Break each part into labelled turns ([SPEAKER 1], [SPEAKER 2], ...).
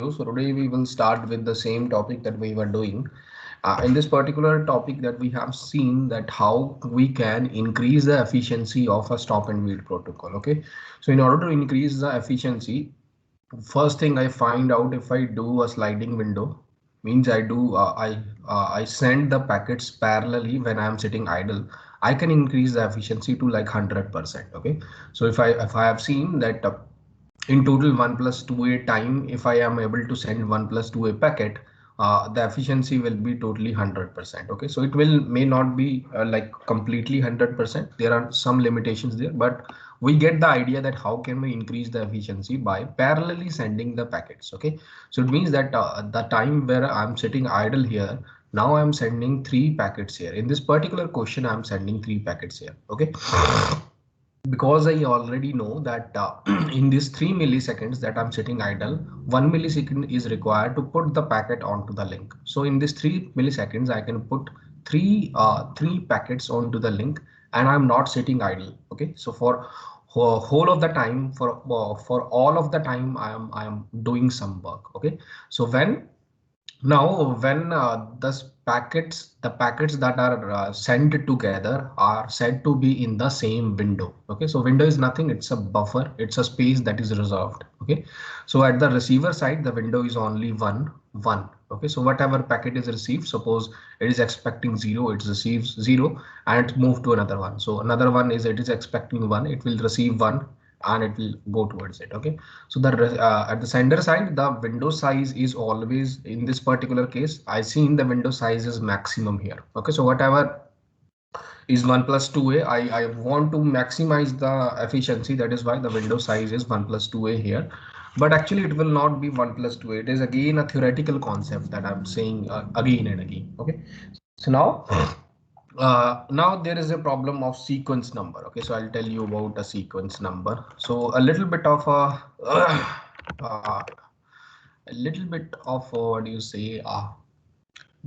[SPEAKER 1] So today we will start with the same topic that we were doing. In this particular topic that we have seen that how we can increase the efficiency of a stop and wait protocol. Okay, so in order to increase the efficiency, first thing I find out if I do a sliding window means I send the packets parallelly when I am sitting idle. I can increase the efficiency to like 100%. Okay, so if I have seen that in total 1 plus 2a time, if I am able to send 1 plus 2a packet, the efficiency will be totally 100%. Okay, so it will may not be like completely 100%. There are some limitations there, but we get the idea that how can we increase the efficiency by parallelly sending the packets. Okay, so it means that the time where I'm sitting idle here, now I'm sending three packets here. In this particular question, I'm sending three packets here. Okay, because I already know that in these 3 milliseconds that I'm sitting idle, 1 millisecond is required to put the packet onto the link. So in this 3 milliseconds, I can put three packets onto the link, and I'm not sitting idle. Okay, so for whole of the time, for all of the time, I am doing some work. Okay, so when the packets that are sent together are said to be in the same window. Okay, so window is nothing, it's a buffer, it's a space that is reserved. Okay, so at the receiver side, the window is only one. Okay, so whatever packet is received, suppose it is expecting zero, it receives zero, and it move to another one. So another one is it is expecting one, it will receive one, and it will go towards it. Okay, so the at the sender side, the window size is always, in this particular case I seen the window size is maximum here. Okay, so whatever is 1 plus 2a, I want to maximize the efficiency. That is why the window size is 1 plus 2a here, but actually it will not be 1 plus 2a. It is again a theoretical concept that I'm saying again and again. Okay, so now there is a problem of sequence number. Okay, so I'll tell you about a sequence number. So a little bit of uh, a little bit of what do you say,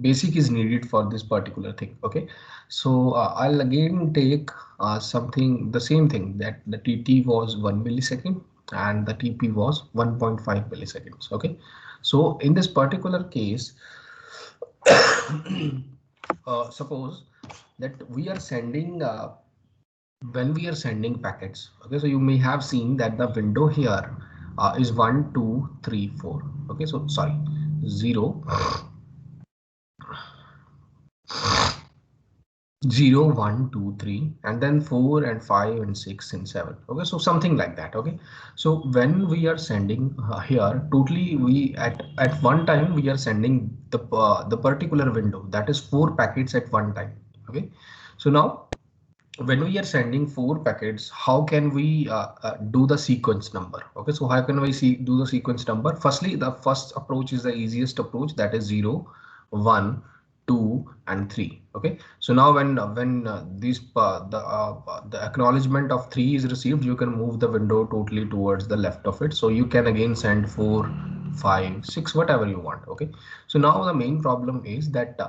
[SPEAKER 1] basic is needed for this particular thing. Okay, so I'll again take something, the same thing, that the TT was 1 millisecond and the TP was 1.5 milliseconds. Okay, so in this particular case, suppose that we are sending when we are sending packets. Okay, so you may have seen that the window here is 1 2 3 4. Okay, so sorry, 0 0 1 2 3, and then 4 and 5 and 6 and 7. Okay, so something like that. Okay, so when we are sending here, totally we at one time we are sending the particular window, that is four packets at one time. Okay, so now when we are sending four packets, how can we do the sequence number? Okay, so how can we do the sequence number? Firstly, the first approach is the easiest approach, that is 0 1 2 and 3. Okay, so now when the acknowledgement of 3 is received, you can move the window totally towards the left of it, so you can again send 4 5 6, whatever you want. Okay, so now the main problem is that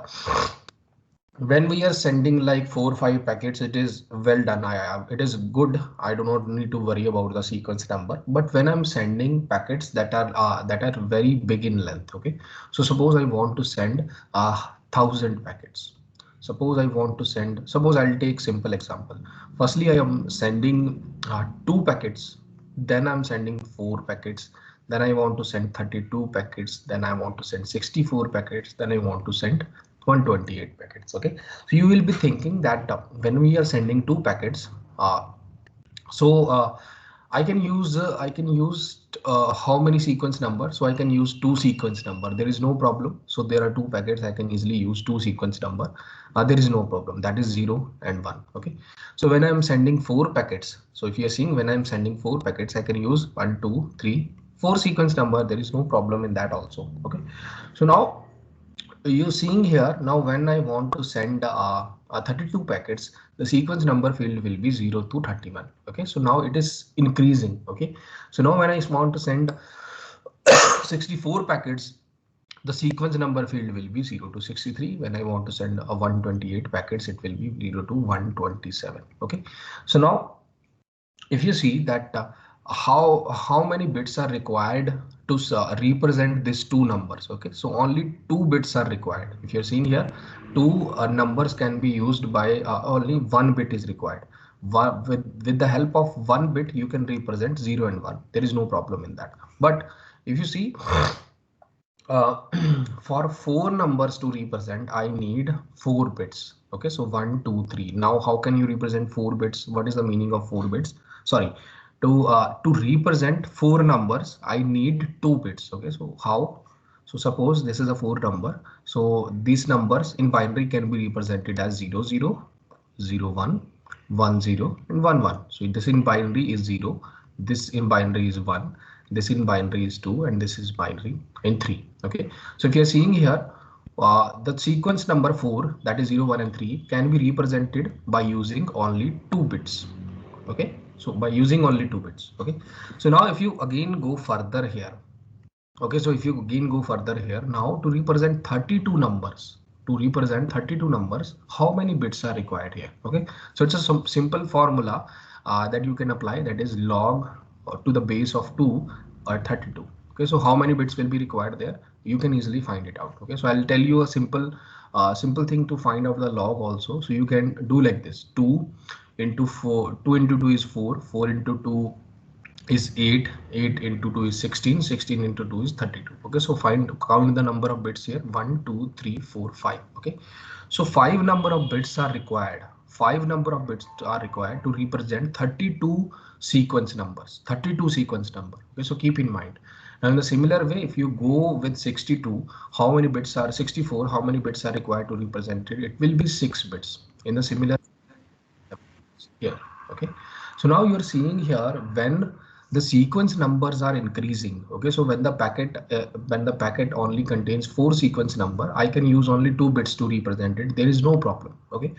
[SPEAKER 1] when we are sending like 4 5 packets, it is well done, it is good, I do not need to worry about the sequence number. But when I'm sending packets that are very big in length, okay, so suppose I want to send 1,000 packets. Suppose I'll take simple example. Firstly, I am sending two packets, then I'm sending four packets, then I want to send 32 packets, then I want to send 64 packets, then I want to send 128 packets. Okay, so you will be thinking that when we are sending two packets, uh, so I can use how many sequence number? So I can use two sequence number. There is no problem. So there are two packets. I can easily use two sequence number. There is no problem. That is 0 and 1. Okay. So when I am sending four packets, so if you are seeing when I am sending four packets, I can use 1 2 3 4 sequence number. There is no problem in that also. Okay. So now you seeing here, now when I want to send 32 packets, the sequence number field will be 0 to 31. Okay, so now it is increasing. Okay, so now when I want to send 64 packets, the sequence number field will be 0 to 63. When I want to send a 128 packets, it will be 0 to 127. Okay, so now if you see that how many bits are required to represent these two numbers. Okay, so only two bits are required. If you're seeing here, two numbers can be used by only one bit is required. With the help of one bit, you can represent 0 and 1. There is no problem in that. But if you see, uh, for four numbers to represent, I need four bits. Okay, so 1, 2, 3. Now, how can you represent four bits? What is the meaning of four bits? Sorry, to represent four numbers, I need two bits. Okay, so how? So suppose this is a four number. So these numbers in binary can be represented as 0, 0, 0, 1, 1, 0, and 1, 1. So this in binary is 0. This in binary is 1. This in binary is 2, and this is binary in 3. Okay, so if you're seeing here, the sequence number 4, that is 0, 1, and 3, can be represented by using only two bits. Okay, so by using only two bits. Okay, so now if you again go further here, okay, so if you again go further here, now to represent 32 numbers, how many bits are required here? Okay, so it's a simple formula that you can apply, that is log to the base of 2 or 32. Okay, so how many bits will be required there? You can easily find it out. Okay, so I'll tell you a simple thing to find out the log also. So you can do like this: 2 into 4, 2 into 2 is 4, 4 into 2 is 8, 8 into 2 is 16, 16 into 2 is 32. Okay, so count the number of bits here: 1, 2, 3, 4, 5. Okay, so five number of bits are required. Five number of bits are required to represent 32 sequence numbers. 32 sequence number. Okay, so keep in mind. Now in the similar way, if you go with 62, how many bits are 64? How many bits are required to represent it? It will be 6 bits. In the similar here. Okay, so now you're seeing here when the sequence numbers are increasing. Okay, so when the packet only contains 4 sequence number, I can use only 2 bits to represent it. There is no problem. Okay,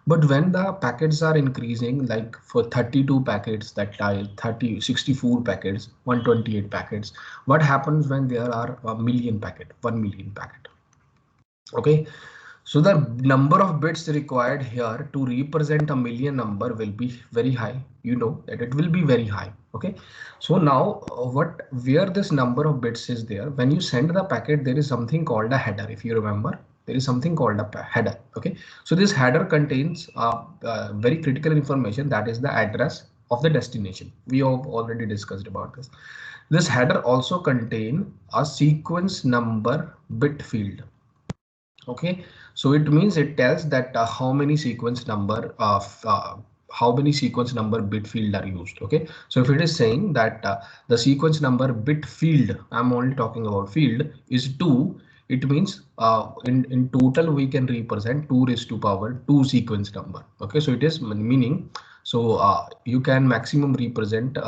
[SPEAKER 1] but when the packets are increasing, like for 32 packets, that time 30, 64 packets, 128 packets, what happens when there are a million packet, 1 million packet? Okay, so the number of bits required here to represent a million number will be very high. You know that it will be very high. Okay, so now where this number of bits is there, when you send the packet, there is something called a header. If you remember, there is something called a header. Okay, so this header contains very critical information, that is the address of the destination. We have already discussed about this. This header also contain a sequence number bit field. Okay, so it means it tells that how many sequence number bit field are used. Okay, so if it is saying that the sequence number bit field, I'm only talking about field, is 2, it means in total we can represent 2 raised to power 2 sequence number. Okay, so it is meaning, so you can maximum represent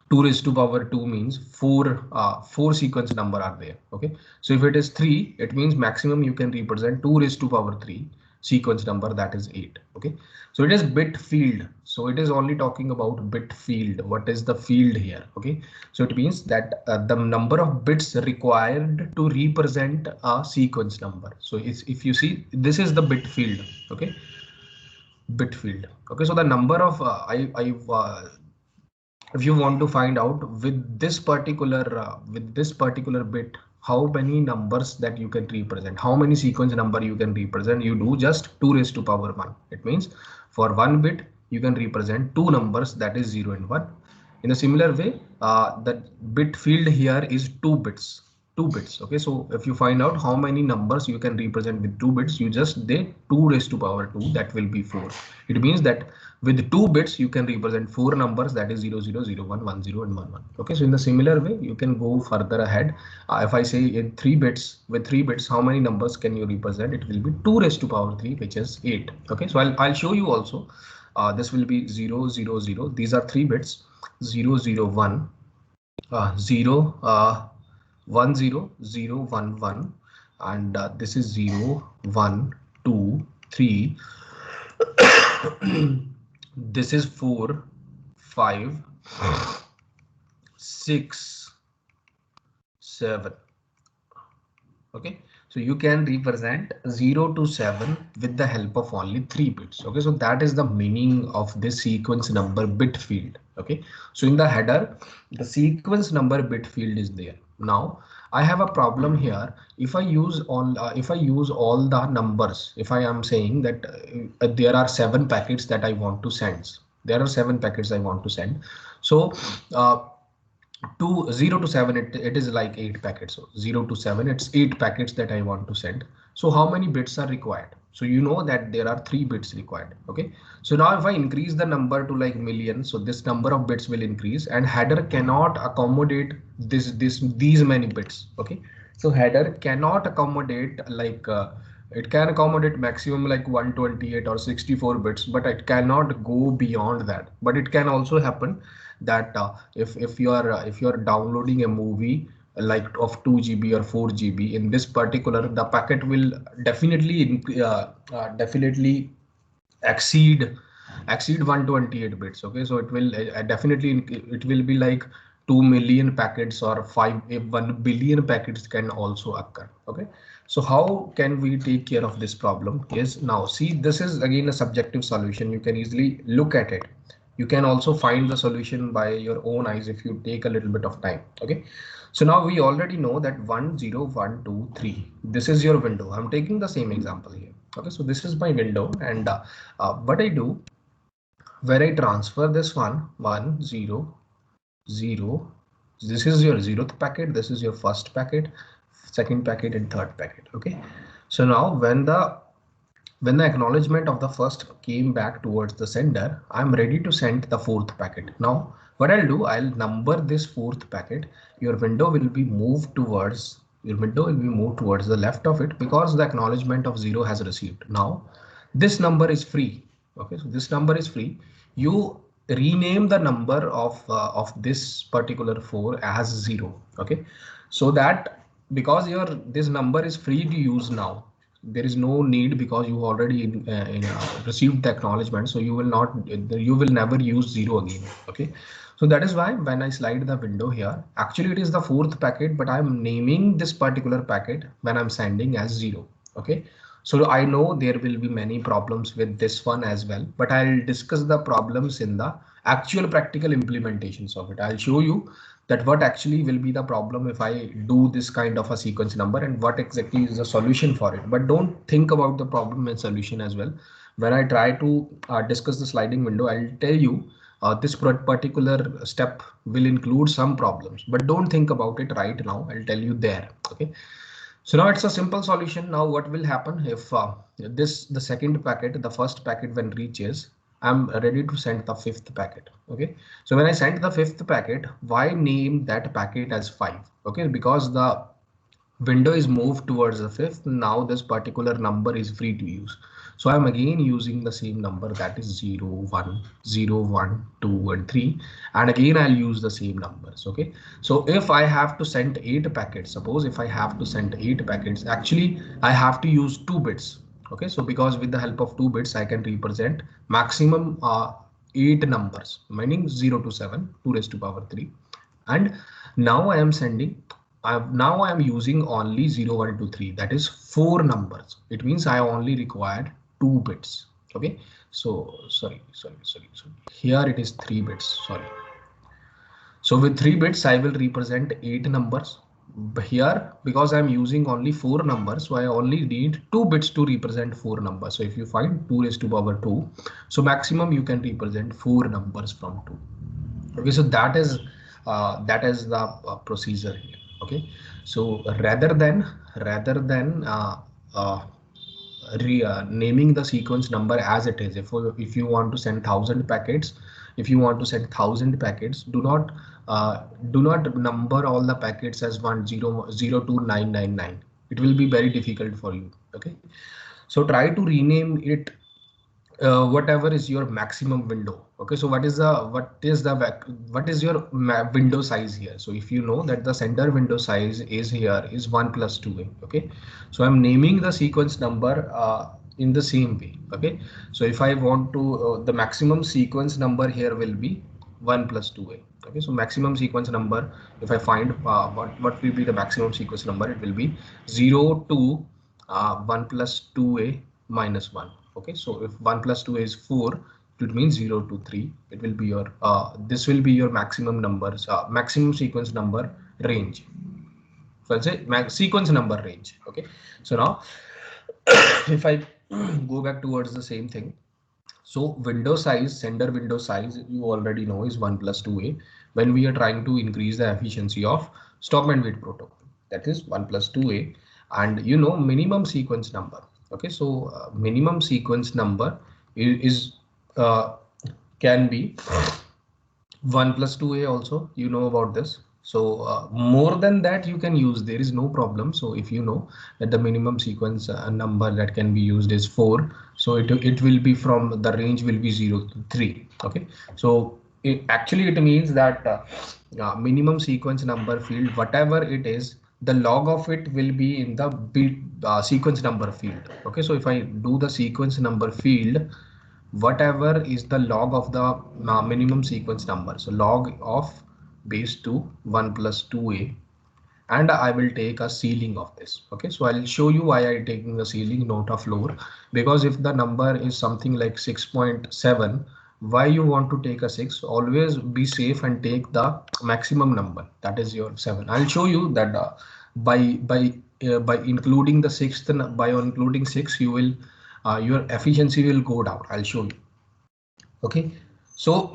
[SPEAKER 1] 2 raised to power 2 means 4 sequence number are there. Okay, so if it is 3, it means maximum you can represent 2 raised to power 3 sequence number, that is 8. Okay, so it is bit field, so it is only talking about bit field. What is the field here? Okay, so it means that the number of bits required to represent a sequence number. So if you see, this is the bit field. Okay, bit field. Okay, so the number of if you want to find out with this particular bit, how many numbers that you can represent, how many sequence number you can represent, you do just 2 raised to power 1. It means for one bit you can represent two numbers, that is 0 and 1. In a similar way, the bit field here is 2 bits. 2 bits. Okay, so if you find out how many numbers you can represent with 2 bits, you just they 2 raised to power 2, that will be 4. It means that with 2 bits you can represent 4 numbers, that is 0, 0, 0, 1, 1, 0, and 1, 1. Okay, so in the similar way you can go further ahead. If I say in 3 bits, with 3 bits how many numbers can you represent? It will be 2 raised to power 3, which is 8. Okay, so I'll show you also. This will be 0, 0, 0. These are 3 bits: 0, 0, 1, 0, 1, 0, 0, 1, 1, and this is 0, 1, 2, 3. This is 4, 5, 6, 7. Okay, so you can represent 0 to 7 with the help of only 3 bits. Okay, so that is the meaning of this sequence number bit field. Okay, so in the header, the sequence number bit field is there. Now I have a problem here. If I use all the numbers, if I am saying that there are 7 packets that I want to send, there are 7 packets I want to send. So uh, to 0 to 7, it is like 8 packets. So 0 to 7, it's 8 packets that I want to send. So how many bits are required? So you know that there are 3 bits required. Okay, so now if I increase the number to like million, so this number of bits will increase, and header cannot accommodate these many bits. Okay, so header cannot accommodate like it can accommodate maximum like 128 or 64 bits, but it cannot go beyond that. But it can also happen that if you are downloading a movie like of 2 GB or 4 GB, in this particular, the packet will definitely exceed 128 bits. Okay, so it will definitely, it will be like 2 million packets or 1 billion packets can also occur. Okay, so how can we take care of this problem? Is, now see, this is again a subjective solution. You can easily look at it. You can also find the solution by your own eyes if you take a little bit of time. Okay, so now we already know that 1 0 1 2 3, this is your window. I'm taking the same example here. Okay, so this is my window, and what I do, where I transfer this 1 0 0, this is your 0th packet, this is your first packet, second packet, and third packet. Okay, so now when the acknowledgement of the first came back towards the sender, I'm ready to send the 4th packet. Now what I'll do, I'll number this 4th packet. Your window will be moved towards the left of it, because the acknowledgement of 0 has received. Now this number is free. Okay, so this number is free. You rename the number of this particular 4 as 0. Okay, so that, because your this number is free to use now, there is no need, because you already received the acknowledgement, so you will never use 0 again. Okay, so that is why when I slide the window here, actually it is the 4th packet, but I'm naming this particular packet when I'm sending as 0. Okay, so I know there will be many problems with this one as well, but I'll discuss the problems in the actual practical implementations of it. I'll show you that what actually will be the problem if I do this kind of a sequence number, and what exactly is the solution for it. But don't think about the problem and solution as well. When I try to discuss the sliding window, I'll tell you this particular step will include some problems, but don't think about it right now. I'll tell you there. Okay, so now it's a simple solution. Now what will happen if the second packet, the first packet when reaches, I'm ready to send the 5th packet. Okay, so when I send the 5th packet, why name that packet as 5? Okay, because the window is moved towards the 5th. Now this particular number is free to use. So I'm again using the same number, that is 0 1 0 1 2 and 3, and again I'll use the same numbers. Okay, so if I have to send 8 packets, suppose if I have to send 8 packets, actually I have to use 2 bits. Okay, so because with the help of 2 bits I can represent maximum 8 numbers, meaning 0 to 7, 2 raised to power 3. And now I am sending, now I am using only 0 1 2 3, that is 4 numbers. It means I only required 2 bits. Okay, so sorry, here it is 3 bits, sorry. So with 3 bits I will represent 8 numbers. Here, because I'm using only 4 numbers, so I only need 2 bits to represent 4 numbers. So if you find 2 raised to power 2, so maximum you can represent 4 numbers from 2. Okay, so that is the procedure here. Okay, so rather than naming the sequence number as it is, if you want to send 1000 packets, if you want to send 1000 packets, do not number all the packets as 1002999. It will be very difficult for you. Okay, so try to rename it whatever is your maximum window. Okay, so what is your window size here? So if you know that the sender window size is here is 1 plus 2a. Okay, so I'm naming the sequence number in the same way. Okay, so if I want to the maximum sequence number here will be 1 plus 2a. Okay, so maximum sequence number, if I find what will be the maximum sequence number, it will be 0 to 1 plus 2a minus 1. Okay, so if 1 plus 2 is 4, It means 0 to 3. It will be your this will be your maximum numbers, maximum sequence number range. So I'll say sequence number range. Okay. So now if I go back towards the same thing, so window size, sender window size, you already know is 1 plus 2a when we are trying to increase the efficiency of stop and wait protocol. That is 1 plus 2a, and you know minimum sequence number. Okay, so minimum sequence number is uh, can be 1 plus 2a also, you know about this. So more than that you can use, there is no problem. So if you know that the minimum sequence number that can be used is 4, so it will be from the range will be 0 to 3. Okay, so actually it means that minimum sequence number field, whatever it is, the log of it will be in the sequence number field. Okay, so if I do the sequence number field, whatever is the log of the minimum sequence number, so log of base 2 1 plus 2a, and I will take a ceiling of this. Okay, so I'll show you why I'm taking a ceiling, not a floor, because if the number is something like 6.7, why you want to take a 6? Always be safe and take the maximum number, that is your 7. I'll show you that by including the sixth, by including 6, you will your efficiency will go down. I'll show you. Okay, so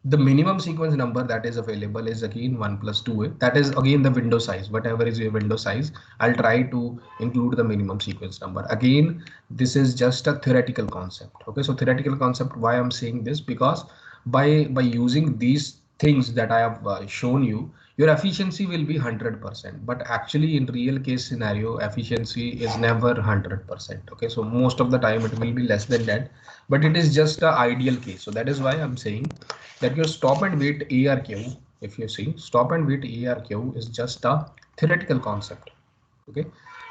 [SPEAKER 1] the minimum sequence number that is available is again 1 plus 2a. That is again the window size, whatever is your window size. I'll try to include the minimum sequence number. Again, this is just a theoretical concept. Okay, so theoretical concept, why I'm saying this, because by using these things that I have shown you, your efficiency will be 100%, but actually in real case scenario efficiency is never 100%. Okay, so most of the time it will be less than that, but it is just an ideal case. So that is why I'm saying that your stop and wait ARQ, if you see, stop and wait ARQ is just a theoretical concept. Okay,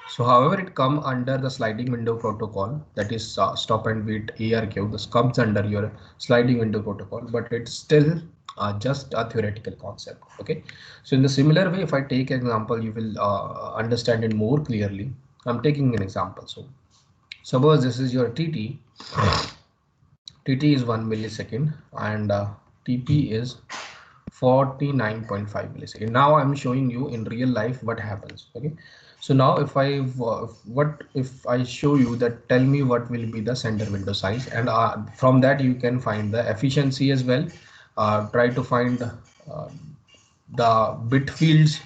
[SPEAKER 1] so however it come under the sliding window protocol, that is stop and wait ARQ, this comes under your sliding window protocol, but it's still just a theoretical concept. Okay, so in the similar way, if I take an example, you will understand it more clearly. I'm taking an example. So suppose this is your TT. TT is 1 millisecond and TP is 49.5 millisecond. Now I'm showing you in real life what happens. Okay, so now if I show you that, tell me what will be the sender window size, and from that you can find the efficiency as well. Try to find the bit fields,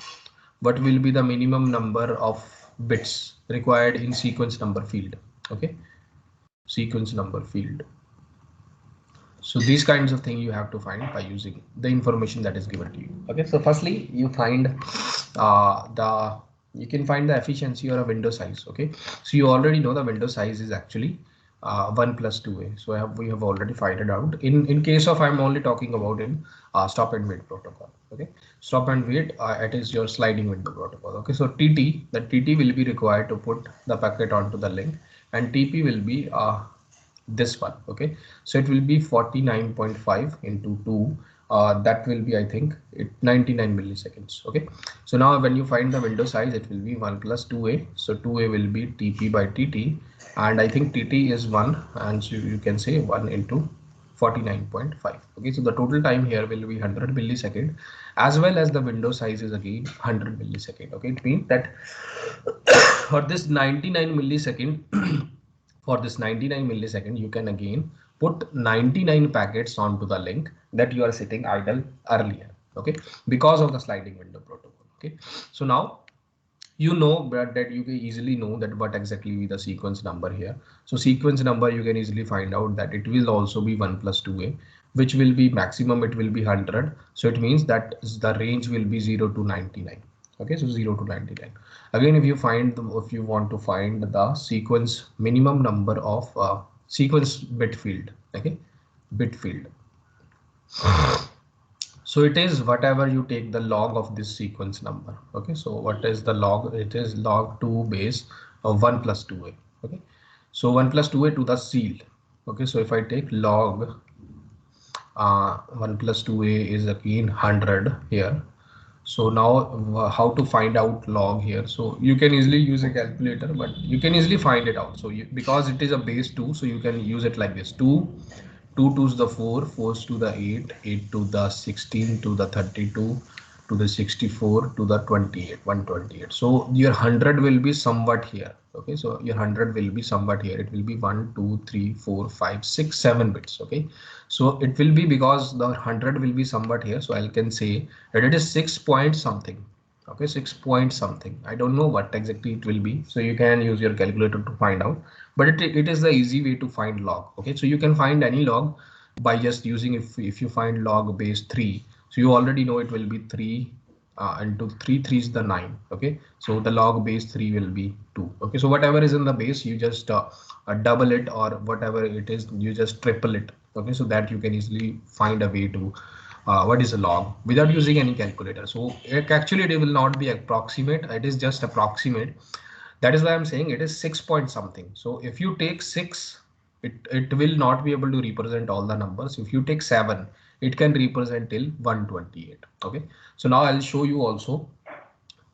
[SPEAKER 1] what will be the minimum number of bits required in sequence number field. Okay, sequence number field. So these kinds of things you have to find by using the information that is given to you. Okay, so firstly you find you can find the efficiency or a window size. Okay, so you already know the window size is actually 1 plus 2a. So we have already find it out. In case of, I'm only talking about in stop and wait protocol. Okay, stop and wait, it is your sliding window protocol. Okay, so TT, the TT will be required to put the packet onto the link, and TP will be this one. Okay, so it will be 49.5 into 2, that will be, I think, 99 milliseconds. Okay, so now when you find the window size, it will be 1 plus 2a, so 2a will be TP by TT, and I think TT is 1, and so you can say 1 into 49.5. Okay, so the total time here will be 100 millisecond, as well as the window size is again 100 millisecond. Okay, it means that for this 99 millisecond for this 99 millisecond, you can again put 99 packets onto the link that you are sitting idle earlier. Okay, because of the sliding window protocol. Okay, so now you know that you can easily know that what exactly be the sequence number here. So sequence number you can easily find out that it will also be 1 plus 2a, which will be maximum, it will be 100. So it means that the range will be 0 to 99. Okay, so 0 to 99. Again, if you if you want to find the sequence minimum number of sequence bit field. Okay, bit field. So it is whatever you take the log of this sequence number. Okay, so what is the log? It is log 2 base of 1 plus 2a. Okay, so 1 plus 2a to the seal. Okay, so if I take log 1 plus 2a is again 100 here. So now how to find out log here? So you can easily use a calculator, but you can easily find it out. So because it is a base 2, so you can use it like this: 2 2 2's the 4, 4's to the 8, 8 to the 16, to the 32, to the 64, to the 28, 128. So your 100 will be somewhat here. Okay, so your 100 will be somewhat here. It will be 1, 2, 3, 4, 5, 6, 7 bits. Okay, so it will be because the 100 will be somewhat here. So I can say that it is 6 point something. Okay, 6 point something. I don't know what exactly it will be. So you can use your calculator to find out, but it is the easy way to find log. Okay, so you can find any log by just using, if you find log base 3, so you already know it will be 3 into 3 3 is the 9. Okay, so the log base 3 will be 2. Okay, so whatever is in the base, you just double it, or whatever it is, you just triple it. Okay, so that you can easily find a way to what is a log without using any calculator. So actually it will not be approximate, it is just approximate. That is why I'm saying it is 6 point something. So if you take 6, it will not be able to represent all the numbers. If you take 7, it can represent till 128. Okay, so now I'll show you also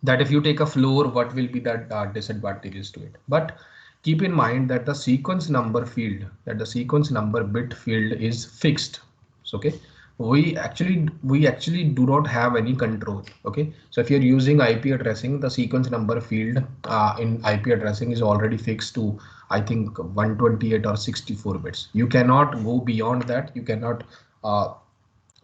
[SPEAKER 1] that if you take a floor, what will be the disadvantages to it. But keep in mind that the sequence number field, that the sequence number bit field is fixed. So okay, we actually do not have any control. Okay, so if you're using IP addressing, the sequence number field in IP addressing is already fixed to, I think, 128 or 64 bits. You cannot go beyond that. You cannot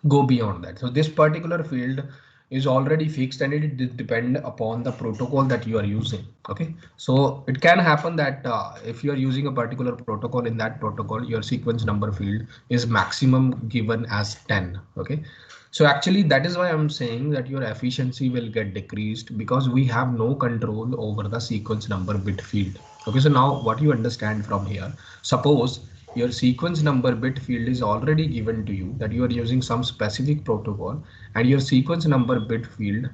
[SPEAKER 1] go beyond that. So this particular field is already fixed, and it depend upon the protocol that you are using. Okay, so it can happen that if you are using a particular protocol, in that protocol your sequence number field is maximum given as 10. Okay, so actually that is why I'm saying that your efficiency will get decreased, because we have no control over the sequence number bit field. Okay, so now what you understand from here, suppose your sequence number bit field is already given to you, that you are using some specific protocol, and your sequence number bit field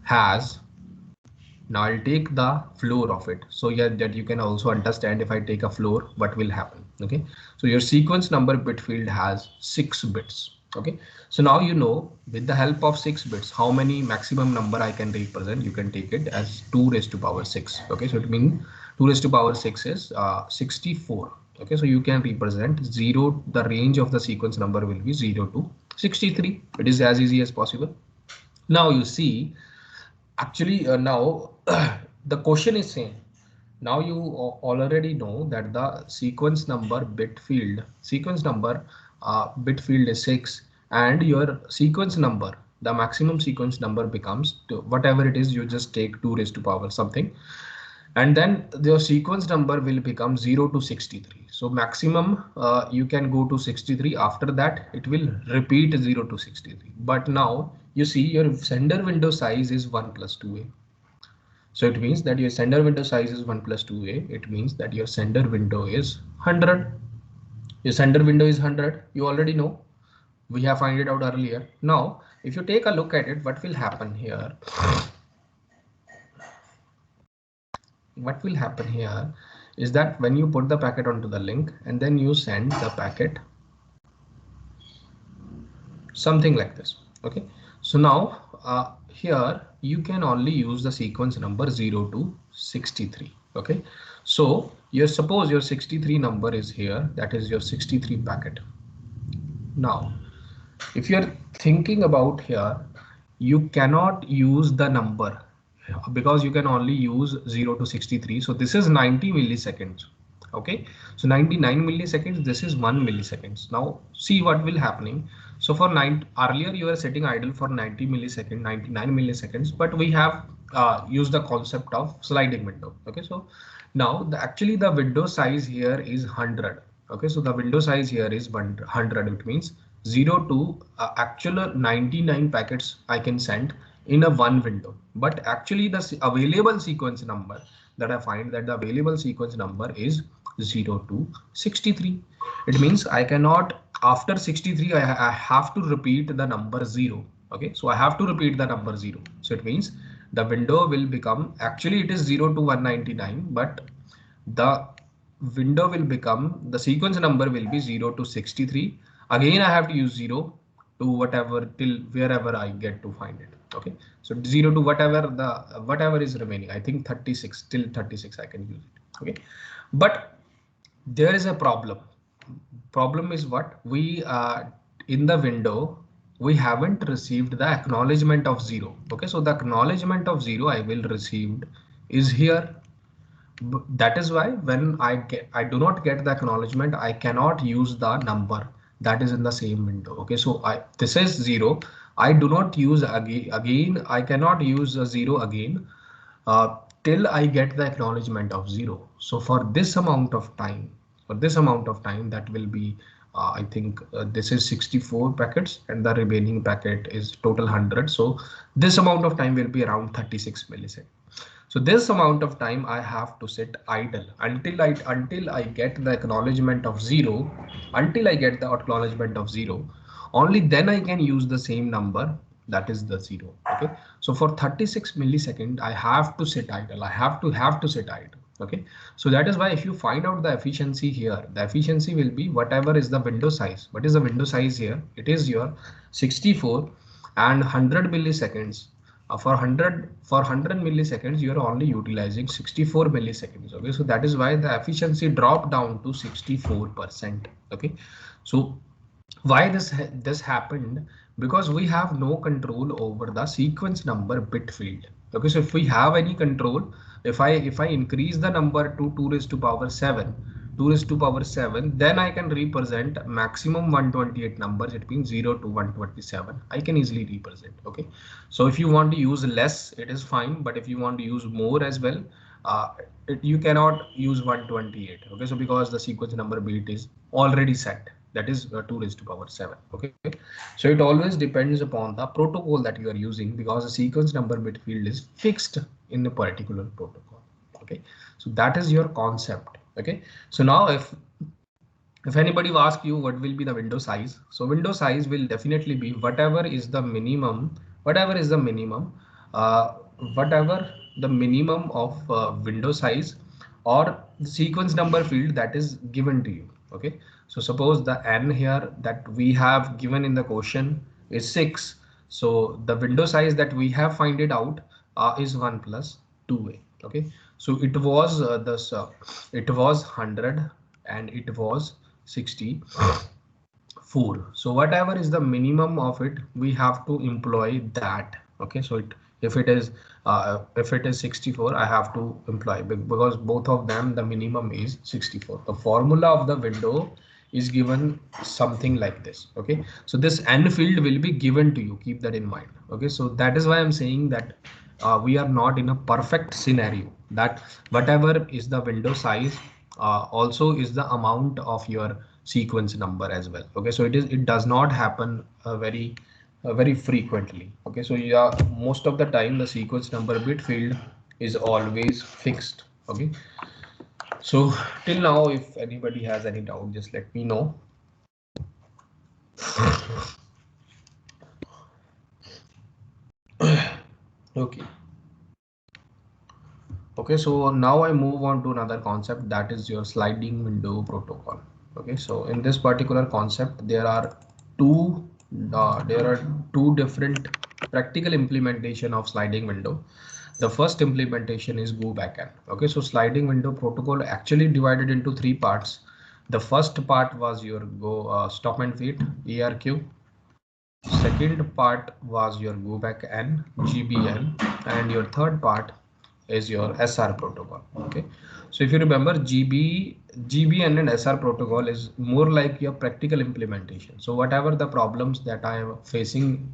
[SPEAKER 1] has, now I'll take the floor of it, so yeah, that you can also understand if I take a floor what will happen. Okay, so your sequence number bit field has 6 bits. Okay, so now you know, with the help of 6 bits, how many maximum number I can represent. You can take it as 2 raised to power 6. Okay, so it means 2 raised to power 6 is 64. Okay, so you can represent 0, the range of the sequence number will be 0 to 63. It is as easy as possible. Now you see, actually now the question is same. Now you already know that the sequence number bit field is 6, and your sequence number, the maximum sequence number becomes whatever it is, you just take 2 raised to power something, and then the sequence number will become 0 to 63. So maximum you can go to 63. After that it will repeat 0 to 63. But now you see your sender window size is 1 plus 2a. So it means that your sender window size is 1 plus 2a. It means that your sender window is 100. Your sender window is 100. You already know. We have found it out earlier. Now, if you take a look at it, what will happen here? What will happen here is that when you put the packet onto the link and then you send the packet, something like this. Okay, so now here you can only use the sequence number 0 to 63. Okay, so suppose your 63 number is here, that is your 63 packet. Now if you're thinking about here, you cannot use the number because you can only use 0 to 63. So this is 90 milliseconds. Okay, so 99 milliseconds, this is 1 milliseconds. Now see what will happening. So for earlier you were setting idle for 90 milliseconds, 99 milliseconds, but we have used the concept of sliding window. Okay, so now actually the window size here is 100. Okay, so the window size here is 100. It means 0 to actual 99 packets I can send in a one window, but actually the available sequence number that I find, that the available sequence number is 0 to 63. It means I cannot, after 63 I have to repeat the number 0. Okay, so I have to repeat the number 0. So it means the window will become, actually it is 0 to 199, but the window will become, the sequence number will be 0 to 63. Again I have to use 0 to whatever, till wherever I get to find it. Okay, so 0 to whatever is remaining, I think 36, till 36 I can use it. Okay, but there is a problem. problem is what we in the window we haven't received the acknowledgement of 0. Okay, so the acknowledgement of 0 I will received is here. That is why when I do not get the acknowledgement, I cannot use the number that is in the same window. Okay, so this is 0. I do not use again. I cannot use a 0 again till I get the acknowledgement of 0. So for this amount of time, that will be I think this is 64 packets and the remaining packet is total 100. So this amount of time will be around 36 milliseconds. So this amount of time I have to sit idle until I get the acknowledgement of 0. Until I get the acknowledgement of 0, only then I can use the same number, that is the 0. Okay, so for 36 millisecond I have to sit idle. I have to sit idle. Okay, so that is why if you find out the efficiency here, the efficiency will be whatever is the window size. What is the window size here? It is your 64 and 100 milliseconds. For 100 milliseconds you are only utilizing 64 milliseconds. Okay, so that is why the efficiency dropped down to 64%. Okay, so why this happened? Because we have no control over the sequence number bit field. Okay, so if we have any control, if I increase the number to 2 raised to power 7, 2 raised to power 7, then I can represent maximum 128 numbers. It means 0 to 127 I can easily represent. Okay, so if you want to use less, it is fine, but if you want to use more as well, uh, you cannot use 128. Okay, so because the sequence number bit is already set, that is 2 raised to power 7. Okay, so it always depends upon the protocol that you are using, because the sequence number bit field is fixed in a particular protocol. Okay, so that is your concept. Okay, so now if anybody asks you what will be the window size, so window size will definitely be whatever is the minimum, whatever is the minimum, uh, whatever the minimum of window size or the sequence number field that is given to you. Okay, so suppose the n here that we have given in the question is 6. So the window size that we have find it out is 1 plus 2a. Okay, so it was it was 100 and it was 64. So whatever is the minimum of it, we have to employ that. Okay, so if it is 64, I have to employ, because both of them the minimum is 64. The formula of the window is given something like this. Okay, so this n field will be given to you, keep that in mind. Okay, so that is why I'm saying that we are not in a perfect scenario that whatever is the window size also is the amount of your sequence number as well. Okay, so it does not happen very frequently. Okay, so yeah, most of the time the sequence number bit field is always fixed. Okay, so till now if anybody has any doubt, just let me know. Okay. Okay, so now I move on to another concept, that is your sliding window protocol. Okay, so in this particular concept, two there are two different practical implementation of sliding window. The first implementation is go backend. Okay, so sliding window protocol actually divided into three parts. The first part was your go stop and wait ARQ. Second part was your go back N GBN, and your third part is your SR protocol. Okay, so if you remember, GBN and SR protocol is more like your practical implementation. So whatever the problems that I am facing,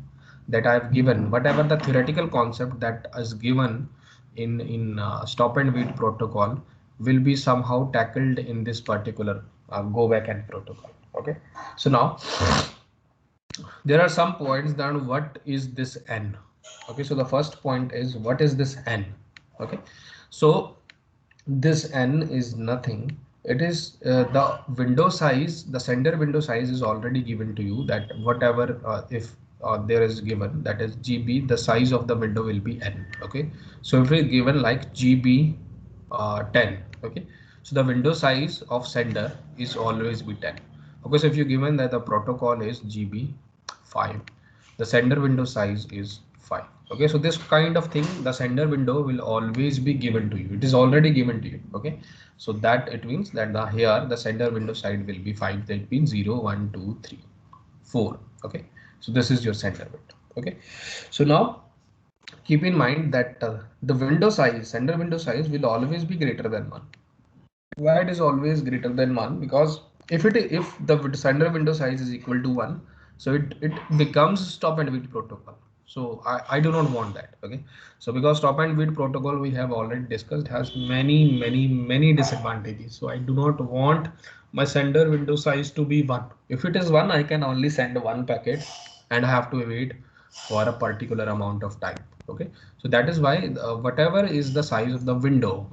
[SPEAKER 1] that I have given, whatever the theoretical concept that is given in stop and wait protocol will be somehow tackled in this particular go back N protocol. Okay, so now there are some points then what is this n. Okay, so the first point is what is this n. Okay, so this n is nothing, it is the window size, the sender window size is already given to you, that whatever if there is given, that is GB, the size of the window will be n. Okay, so if we given like GB 10. Okay, so the window size of sender is always be 10. Okay, so if you given that the protocol is GB 5, the sender window size is 5. Okay, so this kind of thing, the sender window will always be given to you. It is already given to you. Okay, so that it means that the here the sender window side will be 5. That means 0 1 2 3 4. Okay, so this is your sender window. Okay, so now keep in mind that the window size, sender window size, will always be greater than 1. Why it is always greater than 1? Because if the sender window size is equal to 1, so it becomes stop and wait protocol. So I do not want that. Okay, so because stop and wait protocol we have already discussed has many disadvantages. So I do not want my sender window size to be 1. If it is 1, I can only send one packet and I have to wait for a particular amount of time. Okay, so that is why whatever is the size of the window,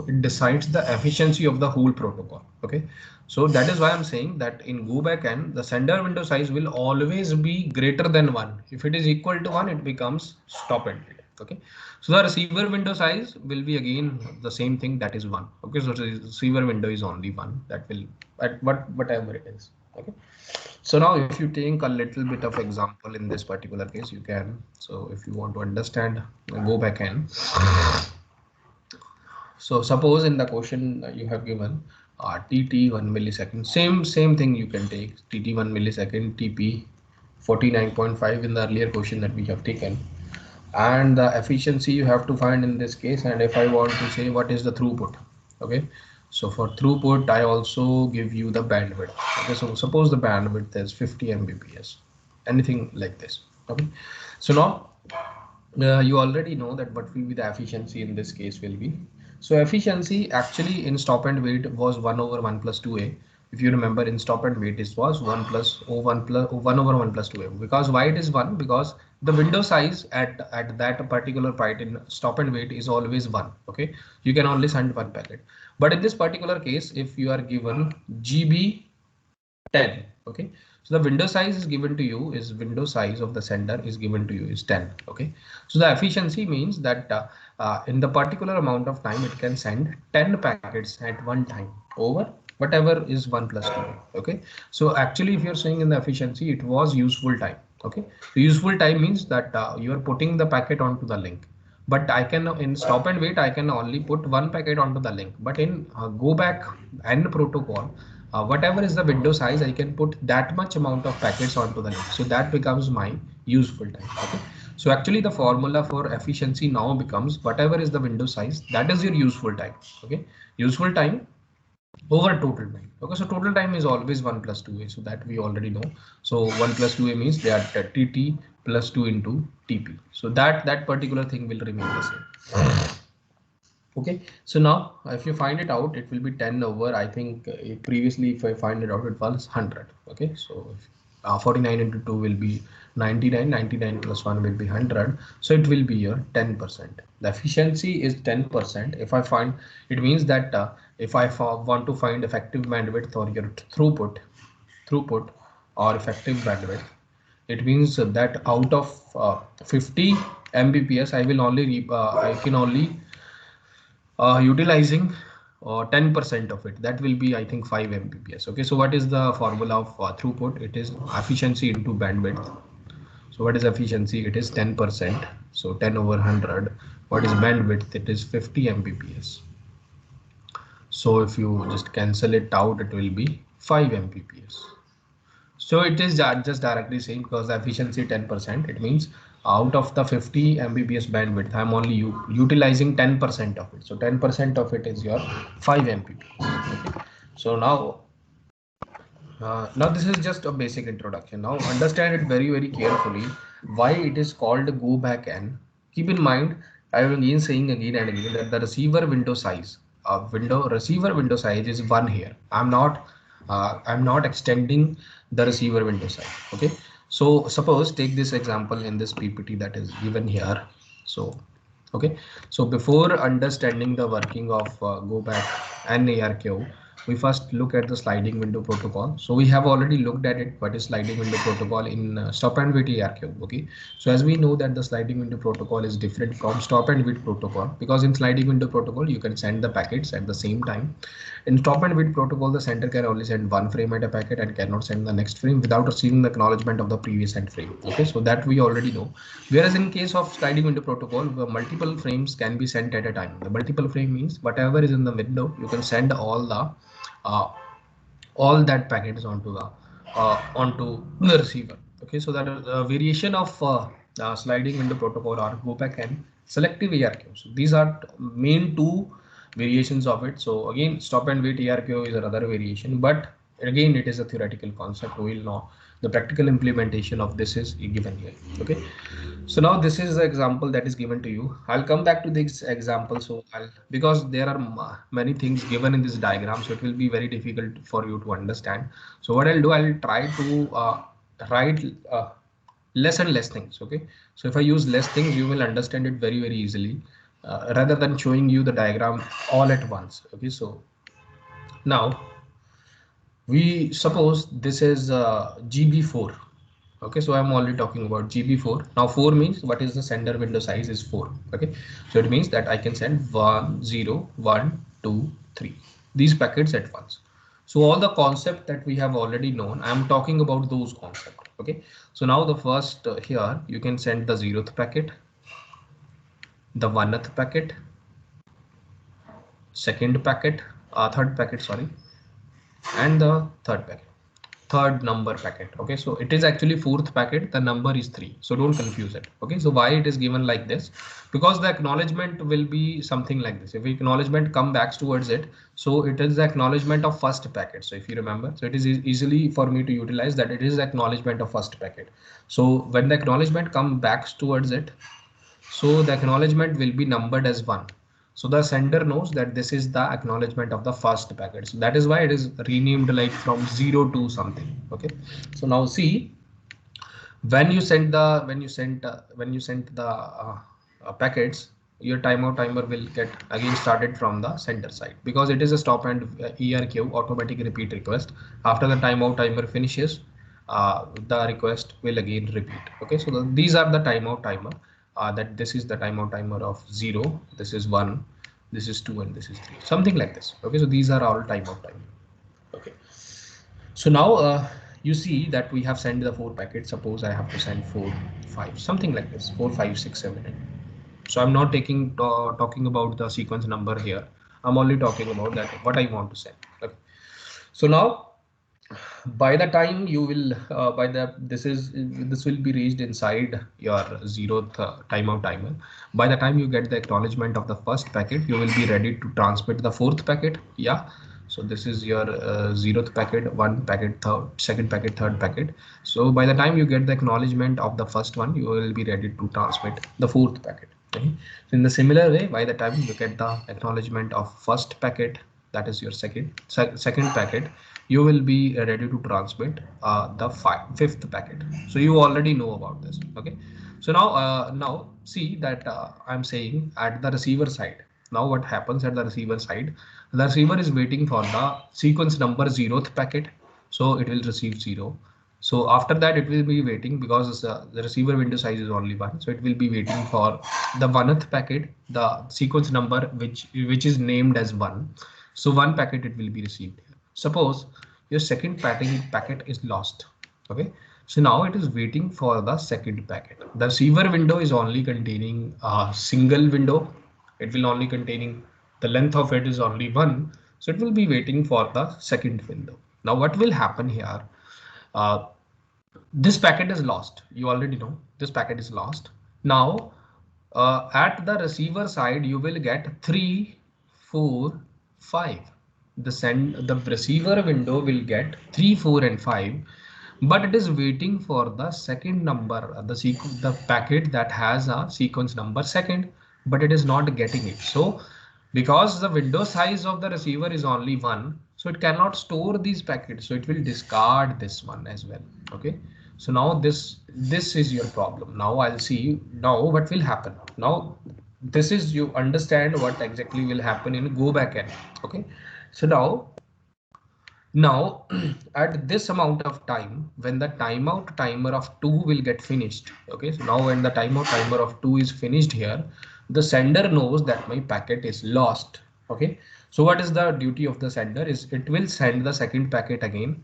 [SPEAKER 1] it decides the efficiency of the whole protocol. Okay, so that is why I'm saying that in go backend the sender window size will always be greater than 1. If it is equal to 1, it becomes stop and wait. Okay, so the receiver window size will be again the same thing, that is 1. Okay, so the receiver window is only 1, that will at whatever it is. Okay, so now if you take a little bit of example in this particular case, you can. So if you want to understand, go back in. So suppose in the question you have given TT 1 millisecond, same thing you can take TT 1 millisecond, TP 49.5 in the earlier question that we have taken, and the efficiency you have to find in this case. And if I want to say what is the throughput, okay, so for throughput I also give you the bandwidth. Okay, so suppose the bandwidth is 50 mbps, anything like this. Okay, so now you already know that what will be the efficiency in this case will be. So efficiency actually in stop and wait was 1 over 1 plus 2a. If you remember, in stop and wait it was 1 plus 1 over 1 plus 2a. Because why it is 1? Because the window size at that particular point in stop and wait is always 1. Okay, you can only send one packet. But in this particular case, if you are given GB 10, okay, so the window size is given to you is window size of the sender is given to you is 10. Okay, so the efficiency means that in the particular amount of time it can send 10 packets at one time over whatever is 1 plus 2. Okay, so actually if you're saying in the efficiency, it was useful time. Okay, the useful time means that you are putting the packet onto the link, but I can in stop and wait I can only put one packet onto the link. But in go back and protocol, whatever is the window size, I can put that much amount of packets onto the link, so that becomes my useful time. Okay, so actually the formula for efficiency now becomes whatever is the window size, that is your useful time. Okay, useful time over total time. Okay, so total time is always 1 plus 2a, so that we already know. So 1 plus 2a means they are TT plus 2 into TP, so that particular thing will remain the same. Okay, so now if you find it out, it will be 10 over, I think previously if I find it out it was 100. Okay, so 49 into 2 will be 99, 99 plus 1 will be 100, so it will be your 10%. The efficiency is 10%. If I find, it means that if I want to find effective bandwidth or your throughput or effective bandwidth, it means that out of 50 mbps I will only I can only utilizing 10% of it, that will be I think 5 mbps. Okay, so what is the formula of throughput? It is efficiency into bandwidth. So what is efficiency? It is 10%, so 10 over 100. What is bandwidth? It is 50 mbps. So if you just cancel it out, it will be 5 mbps. So it is just directly saying, because the efficiency 10%, it means out of the 50 mbps bandwidth, I'm only utilizing 10% of it. So 10% of it is your 5 mbps. Okay. So now this is just a basic introduction. Now understand it very carefully. Why it is called go back N. Keep in mind, I am again saying again and again that the receiver window size, receiver window size is 1 here. I'm not extending the receiver window size. Okay, so suppose take this example in this PPT that is given here. So okay, so before understanding the working of go back and ARQ, we first look at the sliding window protocol. So we have already looked at it, what is sliding window protocol in stop and wait ARQ. Okay, so as we know that the sliding window protocol is different from stop and wait protocol, because in sliding window protocol you can send the packets at the same time. In stop and wait protocol, the sender can only send one frame at a packet and cannot send the next frame without receiving the acknowledgement of the previous sent frame. Okay, so that we already know. Whereas in case of sliding window protocol, where multiple frames can be sent at a time. The multiple frame means whatever is in the window, you can send uh, all that packets onto the receiver. Okay, so that variation of sliding window protocol or go back and selective ARQ. So these are main two variations of it. So again, stop and wait ARQ is another variation, but again it is a theoretical concept. We will know the practical implementation of this is given here. Okay, so now this is the example that is given to you. I'll come back to this example. So because there are many things given in this diagram, so it will be very difficult for you to understand. So what I'll do, I'll try to write less and less things. Okay, so if I use less things, you will understand it very easily, rather than showing you the diagram all at once. Okay, so now we suppose this is GB4. Okay, so I'm already talking about GB4. Now 4 means what is the sender window size is 4. Okay, so it means that I can send 1 0 1 2 3 these packets at once. So all the concept that we have already known, I'm talking about those concepts. Okay, so now the first here you can send the 0th packet, the 1th packet, second packet, third packet, sorry, and the third number packet. Okay, so it is actually fourth packet, the number is 3, so don't confuse it. Okay, so why it is given like this? Because the acknowledgement will be something like this. If acknowledgement come back towards it, so it is the acknowledgement of first packet. So if you remember, so it is easily for me to utilize that it is the acknowledgement of first packet. So when the acknowledgement come back towards it, so the acknowledgement will be numbered as 1. So the sender knows that this is the acknowledgement of the first packet. So that is why it is renamed like from 0 to something. Okay, so now see, when you send the packets, your timeout timer will get again started from the sender side, because it is a stop and ARQ, automatic repeat request. After the timeout timer finishes, the request will again repeat. Okay, so these are the timeout timer, that this is the timeout timer of 0, this is 1, this is 2, and this is 3, something like this. Okay, so these are all timeout timer. Okay, so now you see that we have sent the 4 packets. Suppose I have to send 4 5, something like this, 4 5 6 7 8. So I'm not talking about the sequence number here. I'm only talking about that what I want to send. Okay, so now by the time you will this will be reached inside your 0th timeout timer. By the time you get the acknowledgement of the first packet, you will be ready to transmit the 4th packet. Yeah, so this is your 0th packet, 1 packet, second packet, third packet. So by the time you get the acknowledgement of the first one, you will be ready to transmit the 4th packet. Okay, so in the similar way, by the time you get the acknowledgement of first packet, that is your second packet, you will be ready to transmit the fifth packet. So you already know about this. Okay, so now see that I'm saying at the receiver side. Now what happens at the receiver side? The receiver is waiting for the sequence number 0th packet, so it will receive 0. So after that it will be waiting, because the receiver window size is only 1, so it will be waiting for the 1th packet, the sequence number which is named as 1. So 1 packet it will be received. Suppose your second packet is lost. Okay, so now it is waiting for the second packet. The receiver window is only containing a single window. It will only containing, the length of it is only 1, so it will be waiting for the second window. Now what will happen here? uh, this packet is lost. You already know this packet is lost. Now at the receiver side you will get 3 4 5. The receiver window will get 3 4 and 5, but it is waiting for the second number, the packet that has a sequence number second, but it is not getting it. So because the window size of the receiver is only 1, so it cannot store these packets, so it will discard this one as well. Okay, so now this is your problem. Now I'll see now what will happen. Now this is, you understand what exactly will happen in go back end. Okay, so now Now, at this amount of time, when the timeout timer of 2 will get finished, okay, so now when the timeout timer of 2 is finished here, the sender knows that my packet is lost. Okay, so what is the duty of the sender is it will send the second packet again.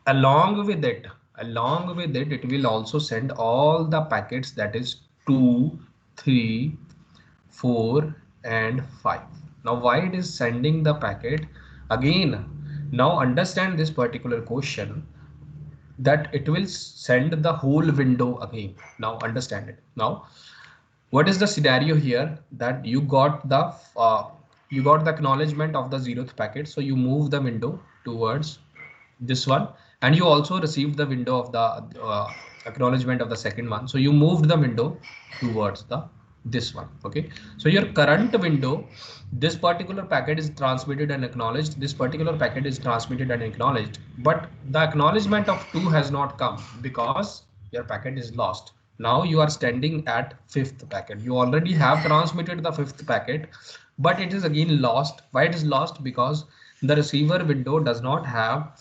[SPEAKER 1] Along with it, it will also send all the packets, that is 2, 3, 4 and 5. Now why it is sending the packet again? Now understand this particular question, that it will send the whole window again. Now understand it. Now what is the scenario here, that you got the acknowledgement of the 0th packet, so you move the window towards this one, and you also received the window of the acknowledgement of the second one, so you moved the window towards the this one. Okay, so your current window, this particular packet is transmitted and acknowledged, this particular packet is transmitted and acknowledged, but the acknowledgement of 2 has not come because your packet is lost. Now you are standing at 5th packet, you already have transmitted the 5th packet, but it is again lost. Why it is lost? Because the receiver window does not have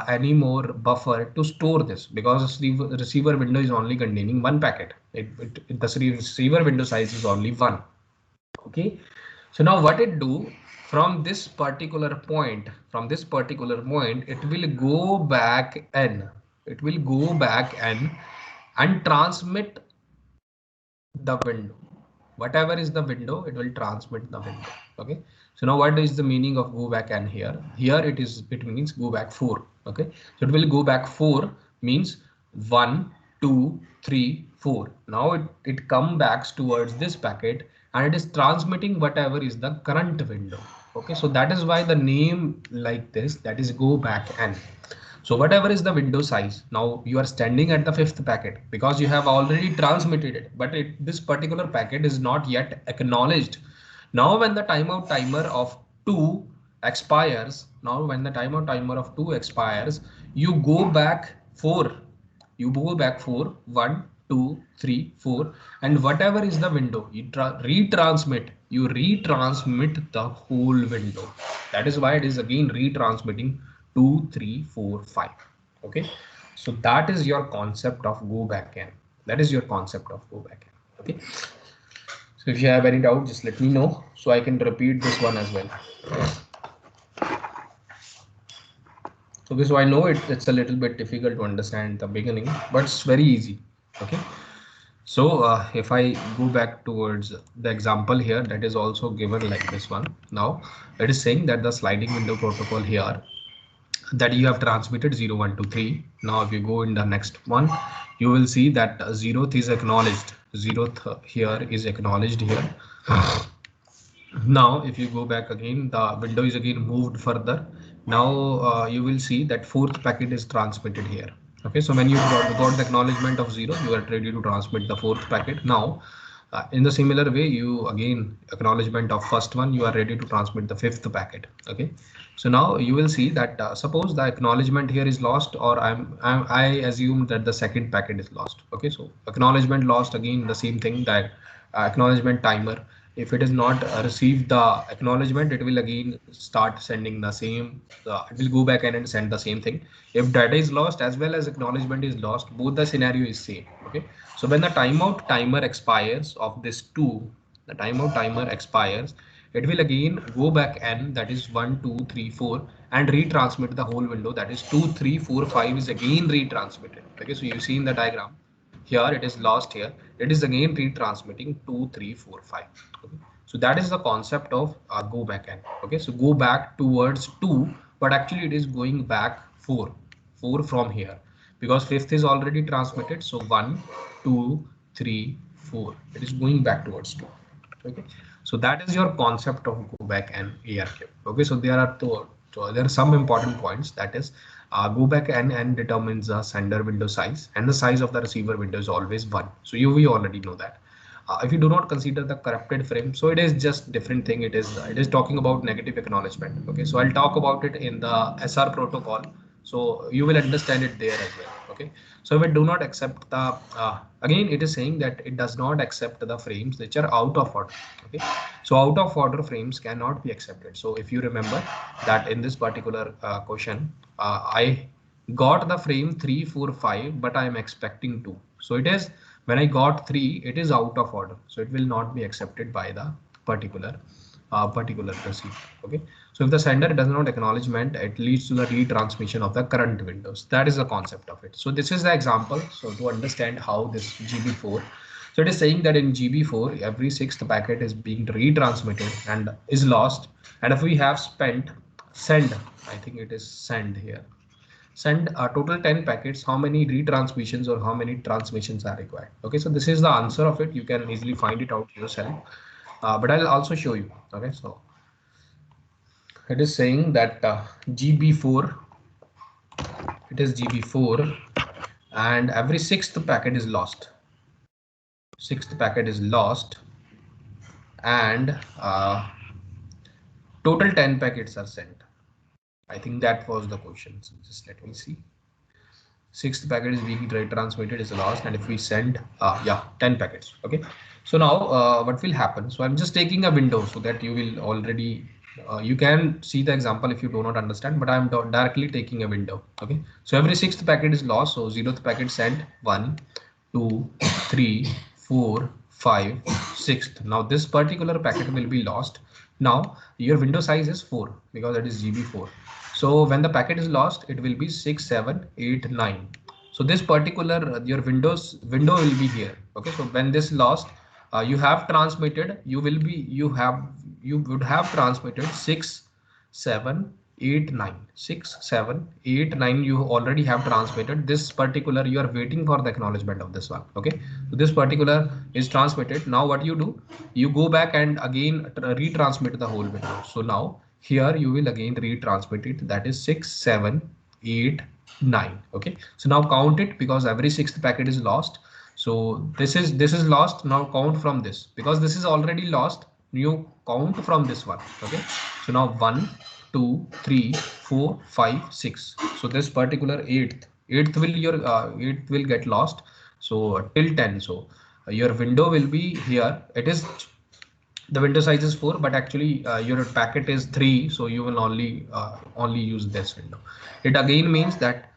[SPEAKER 1] any more buffer to store this, because the receiver window is only containing one packet. The receiver window size is only one. Okay, so now what it do, from this particular point, it will go back n, and transmit the window. Whatever is the window, it will transmit the window. Okay, so now what is the meaning of go back and here? Here it means go back 4. Okay, so it will go back 4 means 1, 2, 3, 4. Now it come backs towards this packet and it is transmitting whatever is the current window. Okay, so that is why the name like this, that is go back n. So whatever is the window size, now you are standing at the 5th packet because you have already transmitted it, but this particular packet is not yet acknowledged. Now when the timeout timer of 2 expires, you go back 4. You go back 4, 1, 2, 3, 4, and whatever is the window, you retransmit the whole window. That is why it is again retransmitting 2, 3, 4, 5. Okay, so that is your concept of go back n. Okay, so if you have any doubt, just let me know so I can repeat this one as well. Okay, so I know it's a little bit difficult to understand the beginning, but it's very easy. Okay, so if I go back towards the example here, that is also given like this one. Now it is saying that the sliding window protocol here, that you have transmitted 0, 1, 2, 3. Now if you go in the next one, you will see that 0th is acknowledged. 0th here is acknowledged here. Now if you go back again, the window is again moved further. Now you will see that 4th packet is transmitted here. Okay, so when you got the acknowledgement of 0, you are ready to transmit the 4th packet. Now in the similar way, you again acknowledgement of first one, you are ready to transmit the 5th packet. Okay, so now you will see that suppose the acknowledgement here is lost, or I assume that the second packet is lost. Okay, so acknowledgement lost, again the same thing, that acknowledgement timer, if it is not received the acknowledgement, it will again start sending the same, it will go back and send the same thing. If data is lost as well as acknowledgement is lost, both the scenario is same. Okay, so when the timeout timer expires of this 2, it will again go back n, that is 1, 2, 3, 4, and retransmit the whole window, that is 2, 3, 4, 5 is again retransmitted. Okay, so you see in the diagram here it is lost, here it is again retransmitting 2, 3, 4, 5. Okay, so that is the concept of go back n. Okay, so go back towards 2, but actually it is going back 4 from here, because 5th is already transmitted. So 1, 2, 3, 4, it is going back towards 2. Okay, so that is your concept of go back and ARQ. Okay, so there are some important points, that is go back and determines the sender window size, and the size of the receiver window is always 1. So we already know that. If you do not consider the corrupted frame, so it is just different thing. It is talking about negative acknowledgement. Okay, so I'll talk about it in the SR protocol, so you will understand it there as well. Okay, so if it do not accept the again it is saying that it does not accept the frames which are out of order. Okay, so out of order frames cannot be accepted. So if you remember that in this particular question, I got the frame 3 4 5, but I am expecting 2. So it is, when I got 3, it is out of order, so it will not be accepted by the particular receipt. Okay, so if the sender does not acknowledgement, it leads to the retransmission of the current windows. That is the concept of it. So this is the example. So to understand how this GB4, so it is saying that in GB4 every sixth packet is being retransmitted and is lost. And if we have spent send, I think it is send here, send a total 10 packets, how many retransmissions or how many transmissions are required? Okay, so this is the answer of it. You can easily find it out yourself, but I'll also show you. Okay, so it is saying that GB4, it is GB4, and every sixth packet is lost. Sixth packet is lost, and total 10 packets are sent. I think that was the question. So just let me see. Sixth packet is being transmitted, is lost, and if we send yeah, 10 packets. Okay, so now what will happen? So I'm just taking a window so that you will already you can see the example if you do not understand, but I'm directly taking a window. Okay, so every sixth packet is lost, so zeroth packet sent 1 2 3 4 5 6th. Now this particular packet will be lost. Now your window size is 4 because that is GB4. So when the packet is lost, it will be 6 7 8 9. So this particular your window will be here. Okay, so when this lost, you have transmitted, you would have transmitted 6 7 8 9, 6 7 8 9. You already have transmitted this particular, you are waiting for the acknowledgement of this one. Okay, so this particular is transmitted. Now what you do, you go back and again retransmit the whole window. So now here you will again retransmit it, that is 6 7 8 9. Okay, so now count it because every sixth packet is lost. So this is lost. Now count from this because this is already lost. You count from this one. Okay, so now 1 2 3 4 5 6. So this particular eighth will your eighth will get lost. So till 10. So your window will be here. It is, the window size is 4, but actually your packet is 3, so you will only use this window. It again means that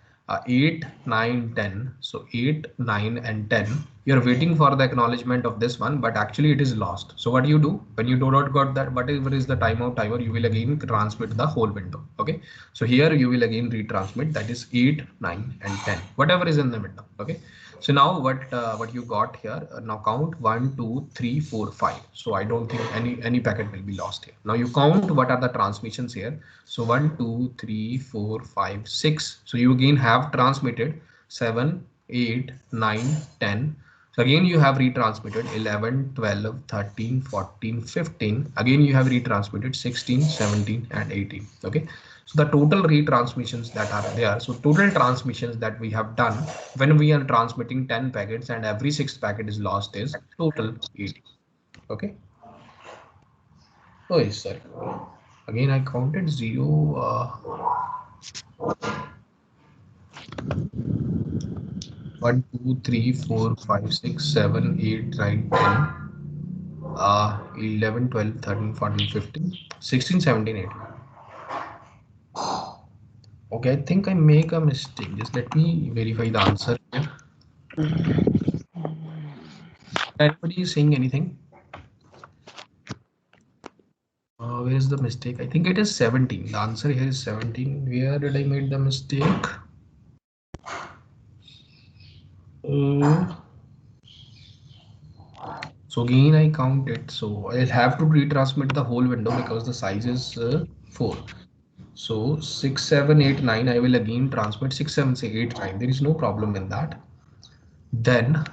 [SPEAKER 1] 8 9 10. So 8 9 and 10, you're waiting for the acknowledgement of this one, but actually it is lost. So what you do when you do not got that, whatever is the timeout timer, you will again transmit the whole window. Okay, so here you will again retransmit, that is 8 9 and 10, whatever is in the window. Okay, so now what you got here, now count 1 2 3 4 5. So I don't think any packet will be lost here. Now you count what are the transmissions here. So 1 2 3 4 5 6. So you again have transmitted 7 8 9 10. So again you have retransmitted 11 12 13 14 15. Again you have retransmitted 16 17 and 18. Okay, so the total retransmissions that are there, so total transmissions that we have done when we are transmitting 10 packets and every sixth packet is lost is total 80. Okay, oh yes, sorry, again I counted 0 1 2 3 4 5 6 7 8 9 10 11 12 13 14 15 16 17 18. Okay, I think I make a mistake. Just let me verify the answer here. Anybody is saying anything? Where is the mistake? I think it is 17. The answer here is 17. Where did I make the mistake? So again I count it. So I'll have to retransmit the whole window because the size is 4. So 6 7 8 9. I will again transmit 6 7 say 8 9. There is no problem in that. Then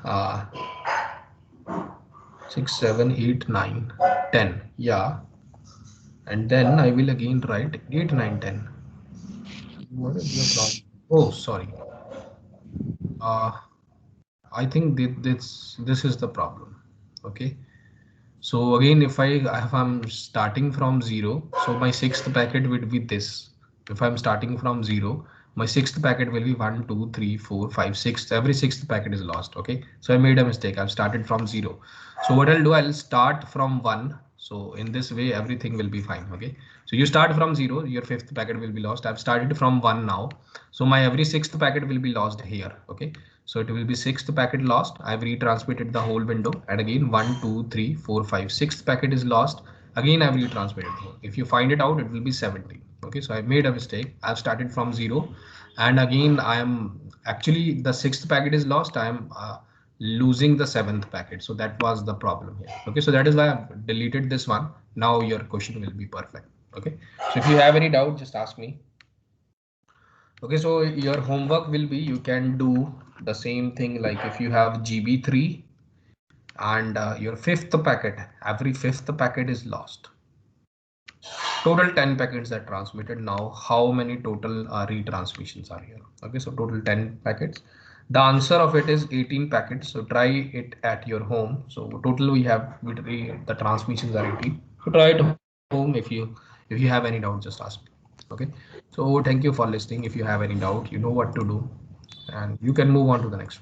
[SPEAKER 1] 6 7 8 9 10. Yeah. And then I will again write 8 9 10. What is the problem? Oh, sorry. I think this is the problem. Okay, so again if I'm starting from 0, so my sixth packet would be this. If I'm starting from 0, My sixth packet will be 1, 2, 3, 4, 5, 6. Every sixth packet is lost. Okay, so I made a mistake. I've started from 0. So what I'll do, I'll start from 1. So in this way, everything will be fine. Okay, so you start from 0, your fifth packet will be lost. I've started from 1 now. So my every sixth packet will be lost here. Okay, so it will be sixth packet lost. I've retransmitted the whole window, and again 1, 2, 3, 4, 5, sixth packet is lost. Again I've retransmitted. If you find it out, it will be 70. Okay, so I made a mistake. I've started from 0, and again I am actually the sixth packet is lost. I am losing the seventh packet, so that was the problem here. Okay, so that is why I've deleted this one. Now your question will be perfect. Okay, so if you have any doubt, just ask me. Okay, so your homework will be, you can do the same thing, like if you have GB3 and your fifth packet, every fifth packet is lost. Total 10 packets are transmitted. Now how many total retransmissions are here? Okay, so total 10 packets. The answer of it is 18 packets. So try it at your home. So total we have, the transmissions are 18. So try it home. If you have any doubt, just ask me. Okay, so thank you for listening. If you have any doubt, you know what to do, and you can move on to the next one.